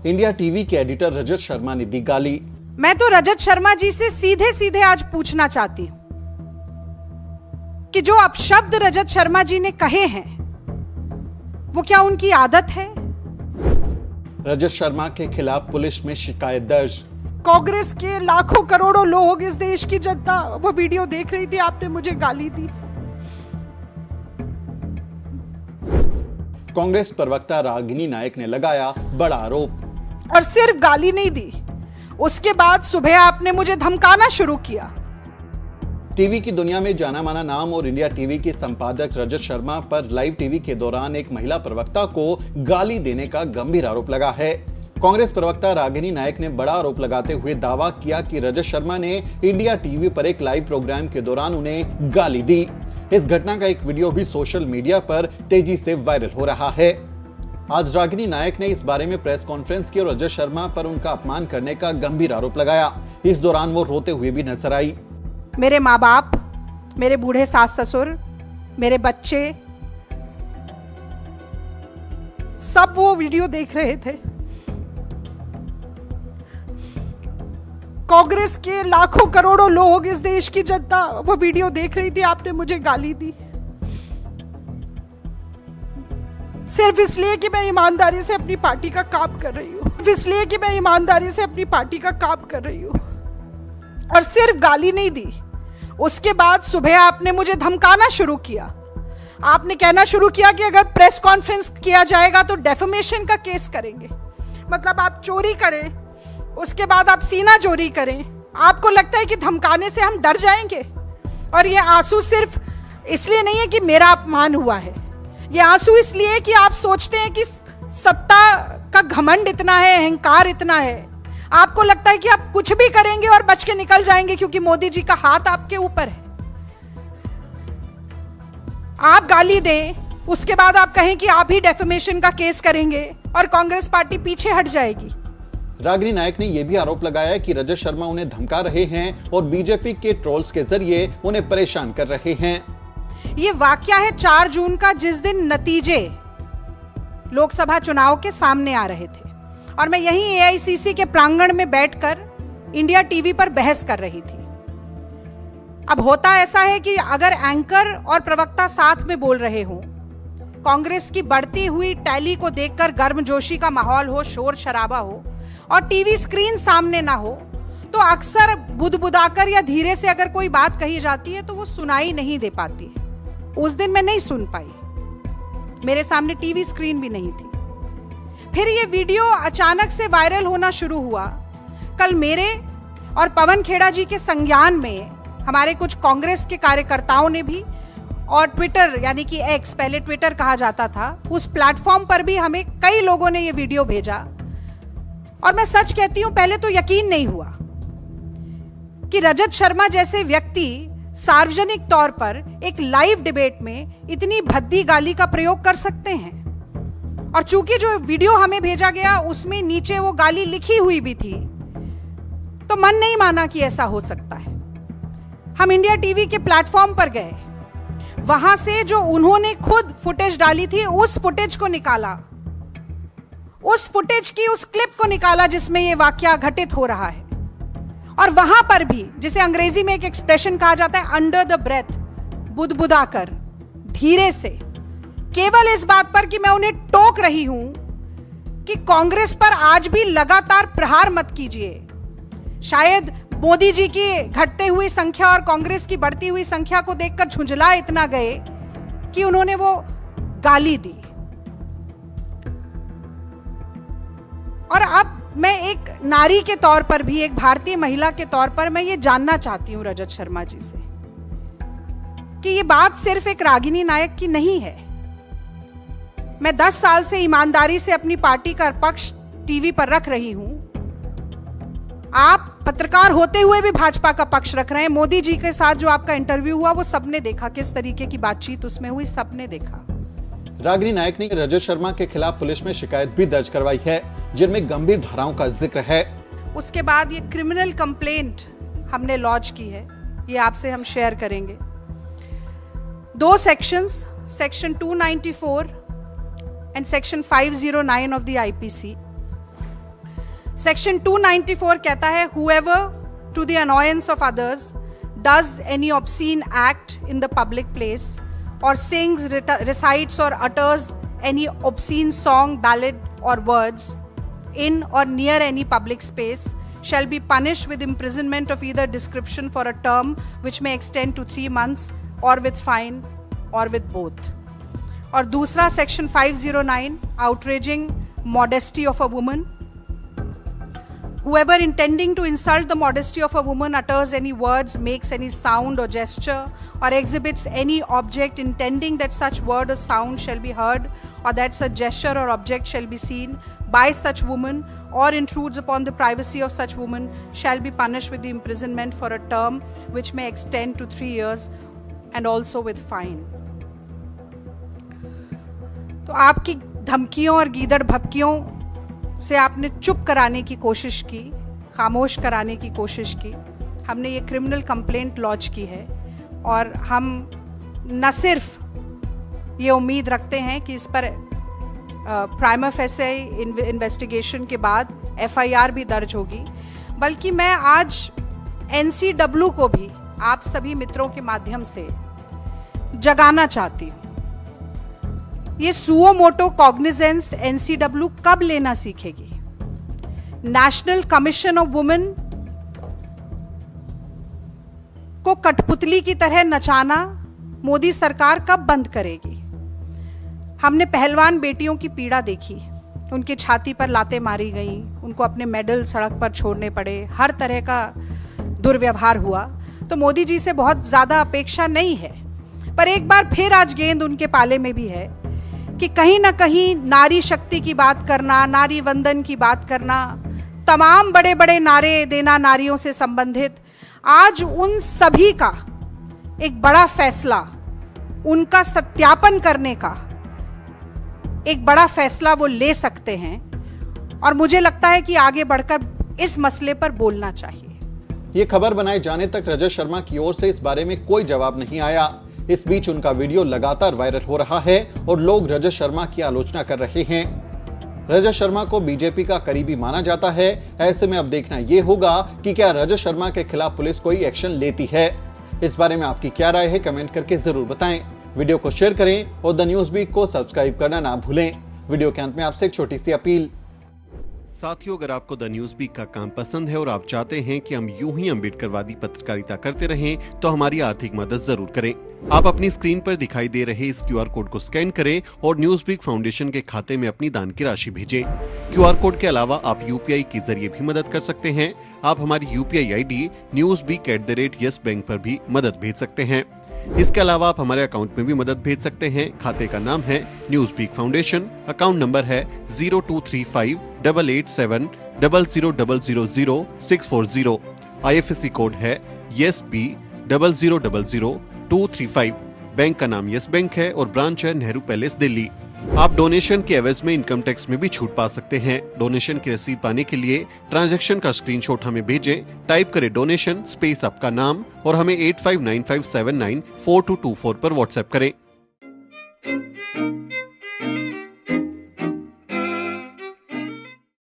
India TV के editor Rajat Sharma ने दी गाली। मैं तो रजत शर्मा जी से सीधे सीधे आज पूछना चाहती हूं कि जो अपशब्द रजत शर्मा जी ने कहे हैं वो क्या उनकी आदत है? रजत शर्मा के खिलाफ पुलिस में शिकायत दर्ज। कांग्रेस के लाखों करोड़ों लोग, इस देश की जनता वो वीडियो देख रही थी, आपने मुझे गाली दी। कांग्रेस प्रवक्ता रागिनी नायक ने लगाया बड़ा आरोप। और सिर्फ गाली नहीं दी, उसके बाद सुबह आपने मुझे धमकाना शुरू किया। टीवी की दुनिया में जाना माना नाम और इंडिया टीवी के संपादक रजत शर्मा पर लाइव टीवी के दौरान एक महिला प्रवक्ता को गाली देने का गंभीर आरोप लगा है। कांग्रेस प्रवक्ता रागिनी नायक ने बड़ा आरोप लगाते हुए दावा किया कि रजत शर्मा ने इंडिया टीवी पर एक लाइव प्रोग्राम के दौरान उन्हें गाली दी। इस घटना का एक वीडियो भी सोशल मीडिया पर तेजी से वायरल हो रहा है। आज रागिनी नायक ने इस बारे में प्रेस कॉन्फ्रेंस की और रजत शर्मा पर उनका अपमान करने का गंभीर आरोप लगाया। इस दौरान वो रोते हुए भी नजर आई। मेरे माँ बाप, मेरे बूढ़े सास ससुर, मेरे बच्चे सब वो वीडियो देख रहे थे। कांग्रेस के लाखों करोड़ों लोग, इस देश की जनता वो वीडियो देख रही थी, आपने मुझे गाली दी। सिर्फ इसलिए कि मैं ईमानदारी से अपनी पार्टी का काम कर रही हूँ, इसलिए कि मैं ईमानदारी से अपनी पार्टी का काम कर रही हूँ। और सिर्फ गाली नहीं दी, उसके बाद सुबह आपने मुझे धमकाना शुरू किया। आपने कहना शुरू किया कि अगर प्रेस कॉन्फ्रेंस किया जाएगा तो डेफेमेशन का केस करेंगे। मतलब आप चोरी करें, उसके बाद आप सीना चोरी करें। आपको लगता है कि धमकाने से हम डर जाएंगे? और ये आंसू सिर्फ इसलिए नहीं है कि मेरा अपमान हुआ है, ये आंसू इसलिए है कि आप सोचते हैं कि सत्ता का घमंड इतना है, अहंकार इतना है, आपको लगता है कि आप कुछ भी करेंगे और बच के निकल जाएंगे क्योंकि मोदी जी का हाथ आपके ऊपर है। आप गाली दें, उसके बाद आप कहें कि आप ही डेफेमेशन का केस करेंगे और कांग्रेस पार्टी पीछे हट जाएगी। रागिनी नायक ने यह भी आरोप लगाया कि रजत शर्मा उन्हें धमका रहे हैं और बीजेपी के ट्रोल्स के जरिए उन्हें परेशान कर रहे हैं। ये वाकया है 4 जून का, जिस दिन नतीजे लोकसभा चुनाव के सामने आ रहे थे और मैं यहीं एआईसीसी के प्रांगण में बैठकर इंडिया टीवी पर बहस कर रही थी। अब होता ऐसा है कि अगर एंकर और प्रवक्ता साथ में बोल रहे हो, कांग्रेस की बढ़ती हुई टैली को देखकर गर्मजोशी का माहौल हो, शोर शराबा हो और टीवी स्क्रीन सामने ना हो, तो अक्सर बुदबुदाकर या धीरे से अगर कोई बात कही जाती है तो वो सुनाई नहीं दे पाती। उस दिन मैं नहीं सुन पाई, मेरे सामने टीवी स्क्रीन भी नहीं थी। फिर ये वीडियो अचानक से वायरल होना शुरू हुआ। कल मेरे और पवन खेड़ा जी के संज्ञान में हमारे कुछ कांग्रेस के कार्यकर्ताओं ने भी, और ट्विटर यानी कि एक्स, पहले ट्विटर कहा जाता था, उस प्लेटफॉर्म पर भी हमें कई लोगों ने ये वीडियो भेजा। और मैं सच कहती हूं, पहले तो यकीन नहीं हुआ कि रजत शर्मा जैसे व्यक्ति सार्वजनिक तौर पर एक लाइव डिबेट में इतनी भद्दी गाली का प्रयोग कर सकते हैं। और चूंकि जो वीडियो हमें भेजा गया उसमें नीचे वो गाली लिखी हुई भी थी, तो मन नहीं माना कि ऐसा हो सकता है। हम इंडिया टीवी के प्लेटफॉर्म पर गए, वहां से जो उन्होंने खुद फुटेज डाली थी उस फुटेज को निकाला, उस फुटेज की उस क्लिप को निकाला जिसमें ये वाकया घटित हो रहा है। और वहां पर भी, जिसे अंग्रेजी में एक एक्सप्रेशन कहा जाता है, अंडर द ब्रेथ, बुदबुदाकर, धीरे से, केवल इस बात पर कि मैं उन्हें टोक रही हूं कि कांग्रेस पर आज भी लगातार प्रहार मत कीजिए। शायद मोदी जी की घटते हुई संख्या और कांग्रेस की बढ़ती हुई संख्या को देखकर झुंझला इतना गए कि उन्होंने वो गाली दी। और अब मैं एक नारी के तौर पर भी, एक भारतीय महिला के तौर पर मैं ये जानना चाहती हूं रजत शर्मा जी से कि ये बात सिर्फ एक रागिनी नायक की नहीं है। मैं 10 साल से ईमानदारी से अपनी पार्टी का पक्ष टीवी पर रख रही हूं। आप पत्रकार होते हुए भी भाजपा का पक्ष रख रहे हैं। मोदी जी के साथ जो आपका इंटरव्यू हुआ वो सबने देखा, किस तरीके की बातचीत उसमें हुई, सबने देखा। रागिनी नायक ने रजत शर्मा के खिलाफ पुलिस में शिकायत भी दर्ज करवाई है, जिनमें गंभीर धाराओं का जिक्र है। उसके बाद ये क्रिमिनल कंप्लेंट हमने लॉन्च की है, ये आपसे हम शेयर करेंगे। 2 sections, section 294 and section 509 of the IPC, section 294 कहता है whoever to the annoyance of others does any obscene act in the public place or sings, recites or utters any obscene song, ballad or words in or near any public space shall be punished with imprisonment of either description for a term which may extend to 3 months or with fine or with both. और दूसरा section 509 outraging modesty of a woman. Whoever intending to insult the modesty of a woman utters any words, makes any sound or gesture, or exhibits any object intending that such word or sound shall be heard, or that such gesture or object shall be seen by such woman, or intrudes upon the privacy of such woman, shall be punished with the imprisonment for a term which may extend to 3 years and also with fine. तो आपकी धमकियों और गीदड़ भभकियों से आपने चुप कराने की कोशिश की, खामोश कराने की कोशिश की। हमने ये क्रिमिनल कंप्लेंट लॉन्च की है और हम न सिर्फ ये उम्मीद रखते हैं कि इस पर प्राइमा फेसे इन्वेस्टिगेशन के बाद एफआईआर भी दर्ज होगी, बल्कि मैं आज एनसीडब्ल्यू को भी आप सभी मित्रों के माध्यम से जगाना चाहती हूँ। ये सुओ मोटो कॉग्निजेंस एनसीडब्ल्यू कब लेना सीखेगी? नेशनल कमीशन ऑफ वुमेन को कठपुतली की तरह नचाना मोदी सरकार कब बंद करेगी? हमने पहलवान बेटियों की पीड़ा देखी, उनकी छाती पर लातें मारी गई, उनको अपने मेडल सड़क पर छोड़ने पड़े, हर तरह का दुर्व्यवहार हुआ। तो मोदी जी से बहुत ज्यादा अपेक्षा नहीं है, पर एक बार फिर आज गेंद उनके पाले में भी है कि कहीं ना कहीं नारी शक्ति की बात करना, नारी वंदन की बात करना, तमाम बड़े बड़े नारे देना नारियों से संबंधित, आज उन सभी का एक बड़ा फैसला, उनका सत्यापन करने का एक बड़ा फैसला वो ले सकते हैं। और मुझे लगता है कि आगे बढ़कर इस मसले पर बोलना चाहिए। ये खबर बनाए जाने तक रजत शर्मा की ओर से इस बारे में कोई जवाब नहीं आया। इस बीच उनका वीडियो लगातार वायरल हो रहा है और लोग रजत शर्मा की आलोचना कर रहे हैं। रजत शर्मा को बीजेपी का करीबी माना जाता है। ऐसे में अब देखना यह होगा कि क्या रजत शर्मा के खिलाफ पुलिस कोई एक्शन लेती है। इस बारे में आपकी क्या राय है, कमेंट करके जरूर बताएं। वीडियो को शेयर करें और द न्यूज वीक को सब्सक्राइब करना ना भूलें। वीडियो के अंत में आपसे एक छोटी सी अपील। साथियों, अगर आपको द न्यूज वीक का काम पसंद है और आप चाहते हैं कि हम यूं ही अम्बेडकरवादी पत्रकारिता करते रहें, तो हमारी आर्थिक मदद जरूर करें। आप अपनी स्क्रीन पर दिखाई दे रहे इस क्यूआर कोड को स्कैन करें और न्यूज वीक फाउंडेशन के खाते में अपनी दान की राशि भेजें। क्यूआर कोड के अलावा आप यूपीआई के जरिए भी मदद कर सकते हैं। आप हमारी यूपीआई आईडी newsweek@yes bank पर भी मदद भेज सकते हैं। इसके अलावा आप हमारे अकाउंट में भी मदद भेज सकते हैं। खाते का नाम है Newsweek Foundation, account number है 02358800000640। IFSC कोड है YesB000235। बैंक का नाम यस बैंक है और ब्रांच है नेहरू पैलेस, दिल्ली। आप डोनेशन के एवज में इनकम टैक्स में भी छूट पा सकते हैं। डोनेशन की रसीद पाने के लिए ट्रांजैक्शन का स्क्रीनशॉट हमें भेजें। टाइप करें डोनेशन स्पेस आपका नाम और हमें 8595794224 पर व्हाट्सएप करें।